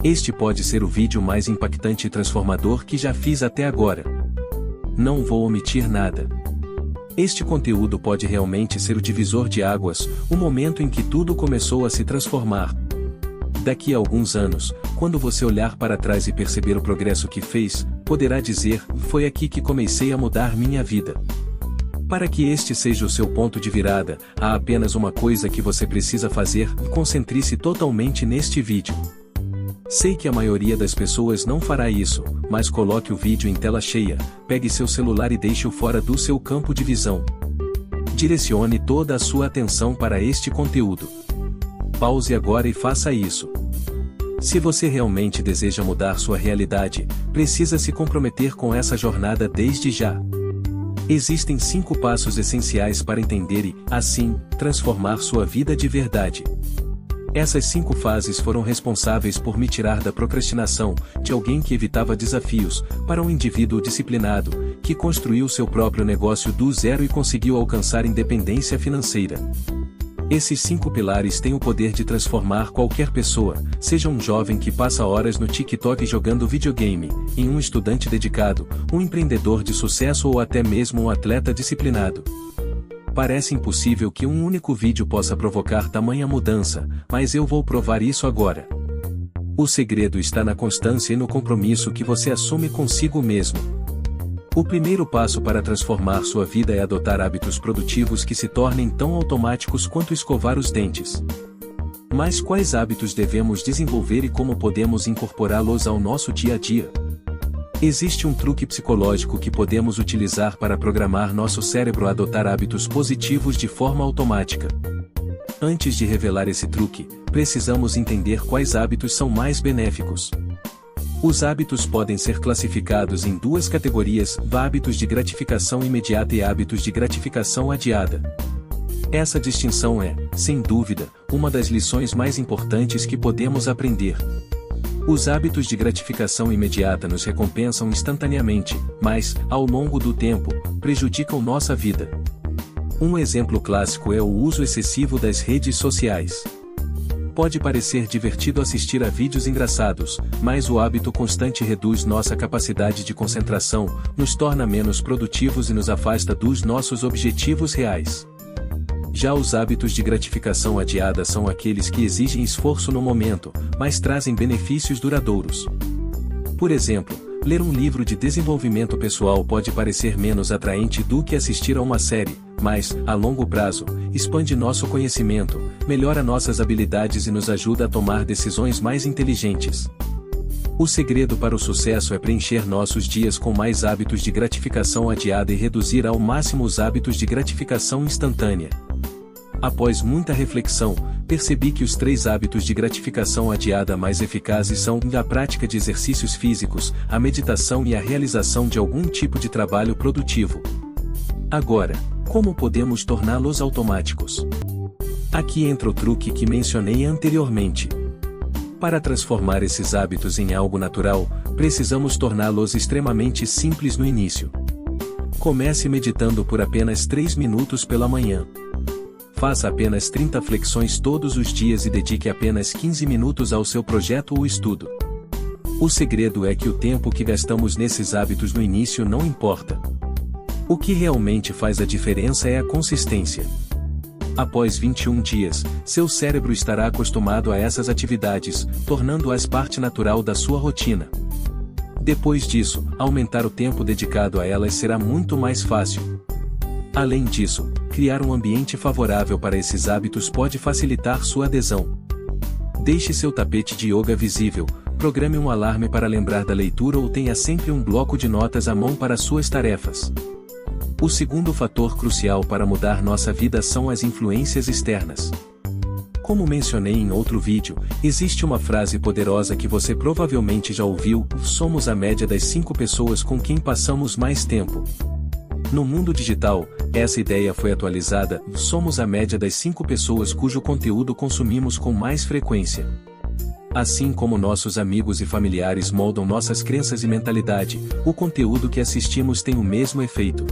Este pode ser o vídeo mais impactante e transformador que já fiz até agora. Não vou omitir nada. Este conteúdo pode realmente ser o divisor de águas, o momento em que tudo começou a se transformar. Daqui a alguns anos, quando você olhar para trás e perceber o progresso que fez, poderá dizer: foi aqui que comecei a mudar minha vida. Para que este seja o seu ponto de virada, há apenas uma coisa que você precisa fazer: concentre-se totalmente neste vídeo. Sei que a maioria das pessoas não fará isso, mas coloque o vídeo em tela cheia, pegue seu celular e deixe-o fora do seu campo de visão. Direcione toda a sua atenção para este conteúdo. Pause agora e faça isso. Se você realmente deseja mudar sua realidade, precisa se comprometer com essa jornada desde já. Existem 5 passos essenciais para entender e, assim, transformar sua vida de verdade. Essas 5 fases foram responsáveis por me tirar da procrastinação, de alguém que evitava desafios, para um indivíduo disciplinado, que construiu seu próprio negócio do zero e conseguiu alcançar independência financeira. Esses 5 pilares têm o poder de transformar qualquer pessoa, seja um jovem que passa horas no TikTok jogando videogame, em um estudante dedicado, um empreendedor de sucesso ou até mesmo um atleta disciplinado. Parece impossível que um único vídeo possa provocar tamanha mudança, mas eu vou provar isso agora. O segredo está na constância e no compromisso que você assume consigo mesmo. O primeiro passo para transformar sua vida é adotar hábitos produtivos que se tornem tão automáticos quanto escovar os dentes. Mas quais hábitos devemos desenvolver e como podemos incorporá-los ao nosso dia a dia? Existe um truque psicológico que podemos utilizar para programar nosso cérebro a adotar hábitos positivos de forma automática. Antes de revelar esse truque, precisamos entender quais hábitos são mais benéficos. Os hábitos podem ser classificados em 2 categorias: hábitos de gratificação imediata e hábitos de gratificação adiada. Essa distinção é, sem dúvida, uma das lições mais importantes que podemos aprender. Os hábitos de gratificação imediata nos recompensam instantaneamente, mas, ao longo do tempo, prejudicam nossa vida. Um exemplo clássico é o uso excessivo das redes sociais. Pode parecer divertido assistir a vídeos engraçados, mas o hábito constante reduz nossa capacidade de concentração, nos torna menos produtivos e nos afasta dos nossos objetivos reais. Já os hábitos de gratificação adiada são aqueles que exigem esforço no momento, mas trazem benefícios duradouros. Por exemplo, ler um livro de desenvolvimento pessoal pode parecer menos atraente do que assistir a uma série, mas, a longo prazo, expande nosso conhecimento, melhora nossas habilidades e nos ajuda a tomar decisões mais inteligentes. O segredo para o sucesso é preencher nossos dias com mais hábitos de gratificação adiada e reduzir ao máximo os hábitos de gratificação instantânea. Após muita reflexão, percebi que os 3 hábitos de gratificação adiada mais eficazes são a prática de exercícios físicos, a meditação e a realização de algum tipo de trabalho produtivo. Agora, como podemos torná-los automáticos? Aqui entra o truque que mencionei anteriormente. Para transformar esses hábitos em algo natural, precisamos torná-los extremamente simples no início. Comece meditando por apenas 3 minutos pela manhã. Faça apenas 30 flexões todos os dias e dedique apenas 15 minutos ao seu projeto ou estudo. O segredo é que o tempo que gastamos nesses hábitos no início não importa. O que realmente faz a diferença é a consistência. Após 21 dias, seu cérebro estará acostumado a essas atividades, tornando-as parte natural da sua rotina. Depois disso, aumentar o tempo dedicado a elas será muito mais fácil. Além disso, criar um ambiente favorável para esses hábitos pode facilitar sua adesão. Deixe seu tapete de yoga visível, programe um alarme para lembrar da leitura ou tenha sempre um bloco de notas à mão para suas tarefas. O segundo fator crucial para mudar nossa vida são as influências externas. Como mencionei em outro vídeo, existe uma frase poderosa que você provavelmente já ouviu: somos a média das 5 pessoas com quem passamos mais tempo. No mundo digital, essa ideia foi atualizada: somos a média das 5 pessoas cujo conteúdo consumimos com mais frequência. Assim como nossos amigos e familiares moldam nossas crenças e mentalidade, o conteúdo que assistimos tem o mesmo efeito.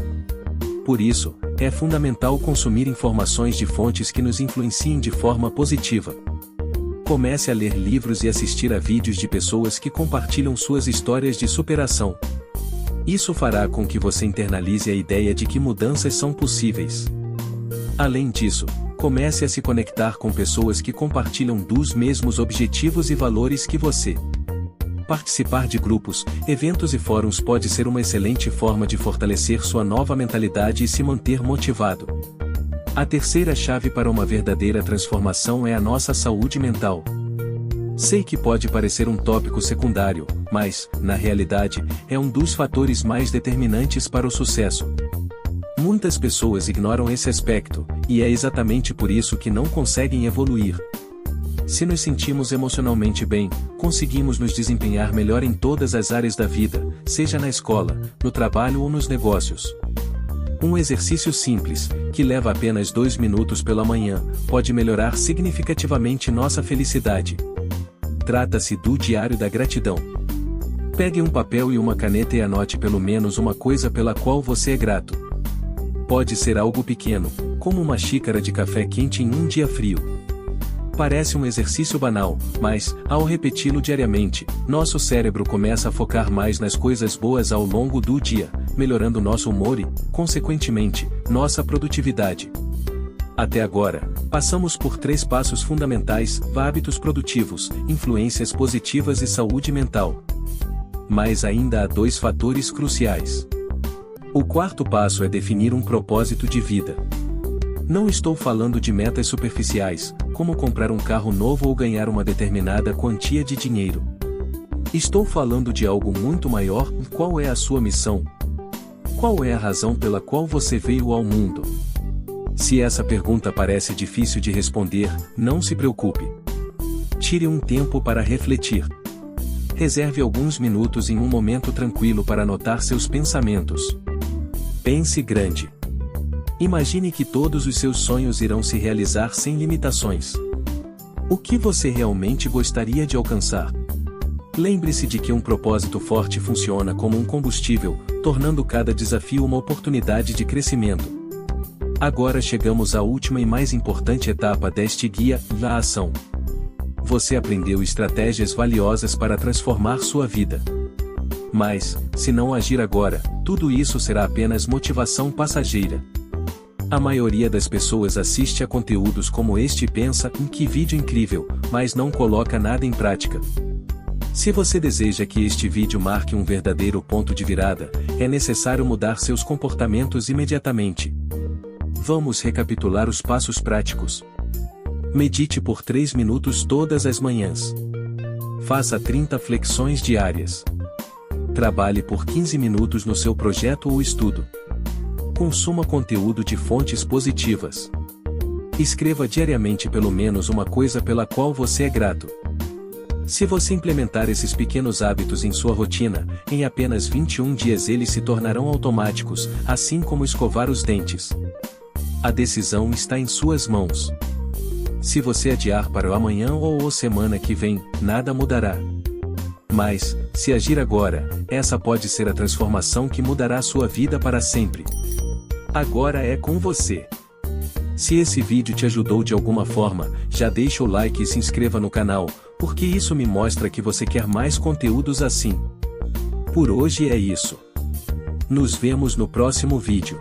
Por isso, é fundamental consumir informações de fontes que nos influenciem de forma positiva. Comece a ler livros e assistir a vídeos de pessoas que compartilham suas histórias de superação. Isso fará com que você internalize a ideia de que mudanças são possíveis. Além disso, comece a se conectar com pessoas que compartilham dos mesmos objetivos e valores que você. Participar de grupos, eventos e fóruns pode ser uma excelente forma de fortalecer sua nova mentalidade e se manter motivado. A terceira chave para uma verdadeira transformação é a nossa saúde mental. Sei que pode parecer um tópico secundário, mas, na realidade, é um dos fatores mais determinantes para o sucesso. Muitas pessoas ignoram esse aspecto, e é exatamente por isso que não conseguem evoluir. Se nos sentimos emocionalmente bem, conseguimos nos desempenhar melhor em todas as áreas da vida, seja na escola, no trabalho ou nos negócios. Um exercício simples, que leva apenas 2 minutos pela manhã, pode melhorar significativamente nossa felicidade. Trata-se do Diário da Gratidão. Pegue um papel e uma caneta e anote pelo menos uma coisa pela qual você é grato. Pode ser algo pequeno, como uma xícara de café quente em um dia frio. Parece um exercício banal, mas, ao repeti-lo diariamente, nosso cérebro começa a focar mais nas coisas boas ao longo do dia, melhorando nosso humor e, consequentemente, nossa produtividade. Até agora, passamos por 3 passos fundamentais: hábitos produtivos, influências positivas e saúde mental. Mas ainda há 2 fatores cruciais. O quarto passo é definir um propósito de vida. Não estou falando de metas superficiais, como comprar um carro novo ou ganhar uma determinada quantia de dinheiro. Estou falando de algo muito maior. Qual é a sua missão? Qual é a razão pela qual você veio ao mundo? Se essa pergunta parece difícil de responder, não se preocupe. Tire um tempo para refletir. Reserve alguns minutos em um momento tranquilo para anotar seus pensamentos. Pense grande. Imagine que todos os seus sonhos irão se realizar sem limitações. O que você realmente gostaria de alcançar? Lembre-se de que um propósito forte funciona como um combustível, tornando cada desafio uma oportunidade de crescimento. Agora chegamos à última e mais importante etapa deste guia, a ação. Você aprendeu estratégias valiosas para transformar sua vida. Mas, se não agir agora, tudo isso será apenas motivação passageira. A maioria das pessoas assiste a conteúdos como este e pensa, que vídeo incrível, mas não coloca nada em prática. Se você deseja que este vídeo marque um verdadeiro ponto de virada, é necessário mudar seus comportamentos imediatamente. Vamos recapitular os passos práticos. Medite por 3 minutos todas as manhãs. Faça 30 flexões diárias. Trabalhe por 15 minutos no seu projeto ou estudo. Consuma conteúdo de fontes positivas. Escreva diariamente pelo menos uma coisa pela qual você é grato. Se você implementar esses pequenos hábitos em sua rotina, em apenas 21 dias eles se tornarão automáticos, assim como escovar os dentes. A decisão está em suas mãos. Se você adiar para o amanhã ou a semana que vem, nada mudará. Mas, se agir agora, essa pode ser a transformação que mudará sua vida para sempre. Agora é com você. Se esse vídeo te ajudou de alguma forma, já deixa o like e se inscreva no canal, porque isso me mostra que você quer mais conteúdos assim. Por hoje é isso. Nos vemos no próximo vídeo.